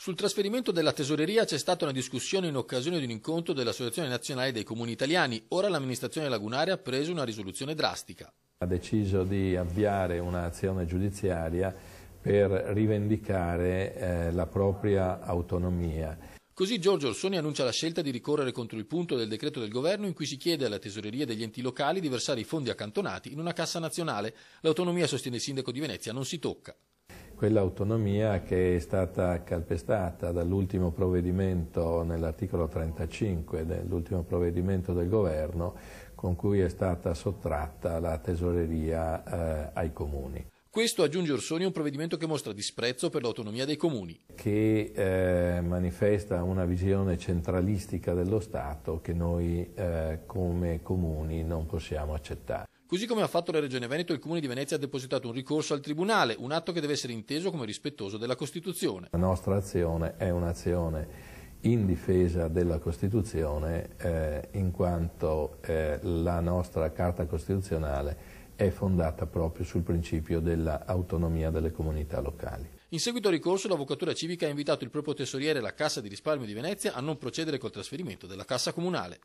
Sul trasferimento della tesoreria c'è stata una discussione in occasione di un incontro dell'Associazione Nazionale dei Comuni Italiani. Ora l'amministrazione lagunare ha preso una risoluzione drastica. Ha deciso di avviare un'azione giudiziaria per rivendicare la propria autonomia. Così Giorgio Orsoni annuncia la scelta di ricorrere contro il punto del decreto del governo in cui si chiede alla tesoreria degli enti locali di versare i fondi accantonati in una cassa nazionale. L'autonomia, sostiene il sindaco di Venezia, non si tocca. Quell'autonomia che è stata calpestata dall'ultimo provvedimento, nell'articolo 35 dell'ultimo provvedimento del governo, con cui è stata sottratta la tesoreria ai comuni. Questo, aggiunge Orsoni, è un provvedimento che mostra disprezzo per l'autonomia dei comuni. Che manifesta una visione centralistica dello Stato che noi come comuni non possiamo accettare. Così come ha fatto la Regione Veneto, il Comune di Venezia ha depositato un ricorso al Tribunale, un atto che deve essere inteso come rispettoso della Costituzione. La nostra azione è un'azione in difesa della Costituzione in quanto la nostra Carta Costituzionale è fondata proprio sul principio dell'autonomia delle comunità locali. In seguito al ricorso, l'Avvocatura Civica ha invitato il proprio tesoriere e la Cassa di risparmio di Venezia a non procedere col trasferimento della cassa comunale.